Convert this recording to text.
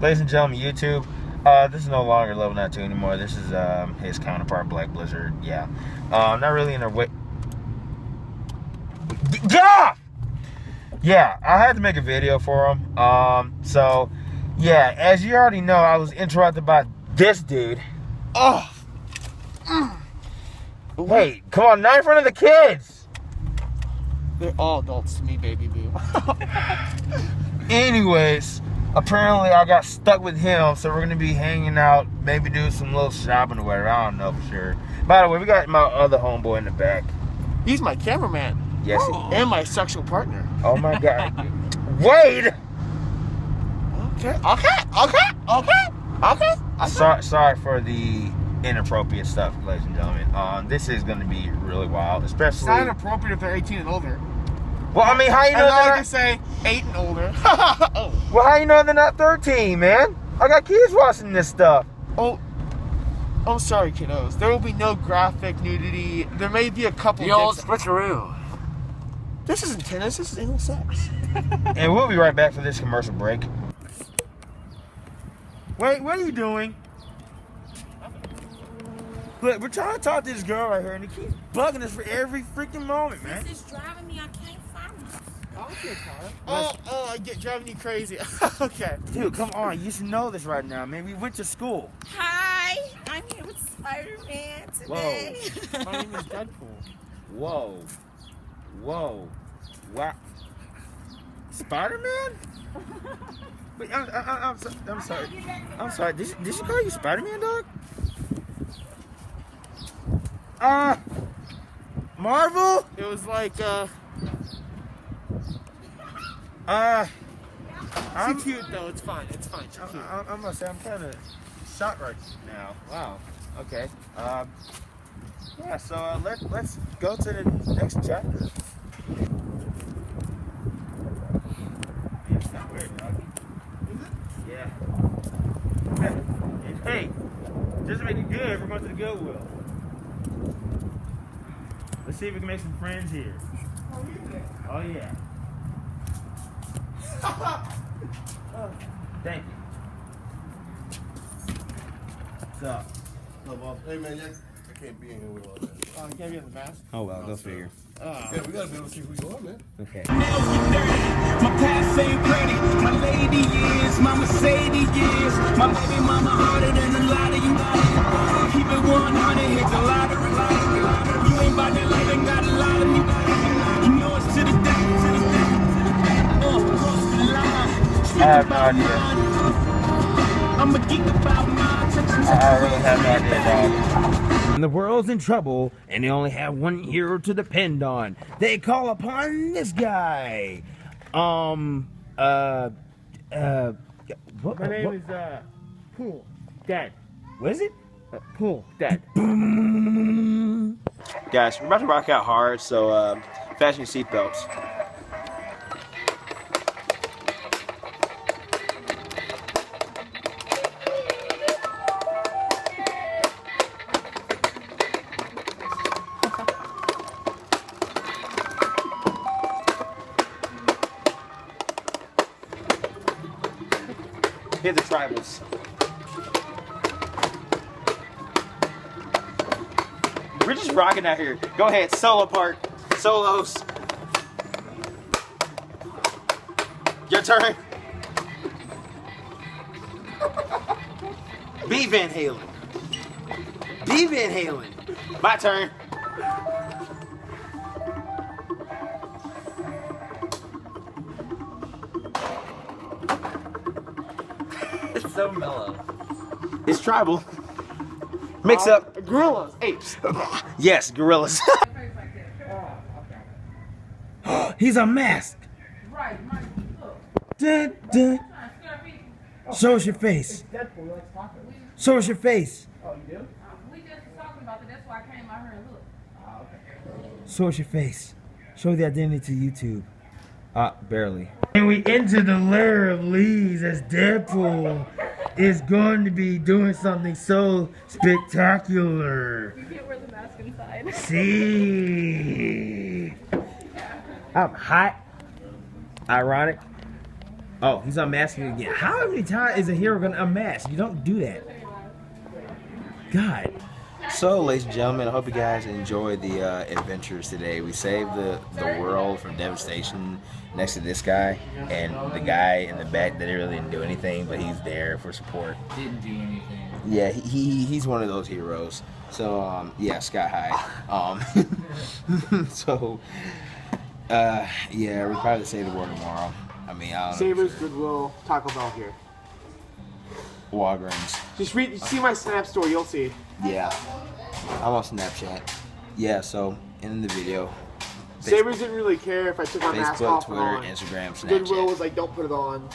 Ladies and gentlemen, YouTube, this is no longer Level 92 anymore. This is his counterpart, Black Blizzard. Yeah. Not really in a way. Get off! Yeah, I had to make a video for him. So, yeah, as you already know, I was interrupted by this dude. Oh! Hey, come on, not in front of the kids! They're all adults to me, baby boo. Anyways, apparently I got stuck with him, so we're gonna be hanging out, maybe do some little shopping or whatever. I don't know for sure. By the way, we got my other homeboy in the back. He's my cameraman. Yes. And my sexual partner. Oh my God. Wade! Okay. Sorry for the inappropriate stuff, ladies and gentlemen. This is gonna be really wild, especially. It's not inappropriate if they're 18 and older. Well, I mean, how you know I they're like to say 8 and older. Oh. Well, how you know they're not 13, man? I got kids watching this stuff. Oh, I'm sorry, kiddos. There will be no graphic nudity. There may be a couple. The old switcheroo. This isn't tennis. This is anal sex. And we'll be right back for this commercial break. Wait, what are you doing? Look, we're trying to talk to this girl right here, and he keeps bugging us for every freaking moment, man. This is driving me. I can't find this. I get driving you crazy. Okay. Dude, come on. You should know this right now, man. We went to school. Hi, I'm here with Spider-Man today. Whoa. My name is Deadpool. Whoa. Whoa. Wow. Spider-Man? Wait, I'm sorry. I'm sorry. Did she call you Spider-Man, dog? Marvel? It was like, she's cute though. It's fine. It's fine. She's cute. I'm gonna say I'm kind of shocked right now. Wow. Okay. Yeah. So let's go to the next chapter. Yeah, it's not weird, dog. Is it? Yeah. Hey, just to make it good, we're going to the Goodwill. Let's see if we can make some friends here. Oh yeah. Thank you. What's up? No, boss. Hey, man, I can't be in here with all that. Oh, you can't be in the mask? Oh well, go figure. Yeah, we gotta be able to see who you are, man. Okay. My past ain't pretty, my lady is, my Mercedes is, my baby mama harder than a lot of you guys. Keep it 100, hit the lottery. You ain't about that life, ain't got a lot of me. You know it's to the day, cross the line. I have no idea. I'm a geek about my attention. I really have no idea, dog. And the world's in trouble, and they only have one hero to depend on. They call upon this guy. What? My name is, Pool. Dad. What is it? Pool. Dad. Guys, we're about to rock out hard, so fasten your seatbelts. Hit the tribals. We're just rocking out here. Go ahead, solo part. Solos. Your turn. B Van Halen. B Van Halen. My turn. It's so mellow. It's tribal. Mix up. Gorillas. Apes. Yes, gorillas. He's unmasked. Right, look. Dun, dun. Show us your face. Deadpool likes tacos. Show us your face. Oh, you do? We just was talking about that. That's why I came out here and looked. Oh, okay. Show us your face. Show the identity to YouTube. Barely. And we enter the lair of leaves as Deadpool is going to be doing something so spectacular. You can't wear the mask inside. See? I'm hot. Ironic. Oh, he's unmasking again. How many times is a hero gonna unmask? You don't do that. God. So, ladies and gentlemen, I hope you guys enjoyed the adventures today. We saved the world from devastation next to this guy, and the guy in the back that really didn't do anything, but he's there for support. Didn't do anything. Yeah, he's one of those heroes. So, yeah, sky high. So, yeah, we'll probably say the word tomorrow. I mean, I don't know. Sabres, Goodwill, Taco Bell here. Walgreens. Just see my Snap story, you'll see. Yeah. I'm on Snapchat. Yeah, so, in the video. Sabres didn't really care if I took my mask Facebook, off Twitter, and on. Instagram, Snapchat. Goodwill was like, don't put it on.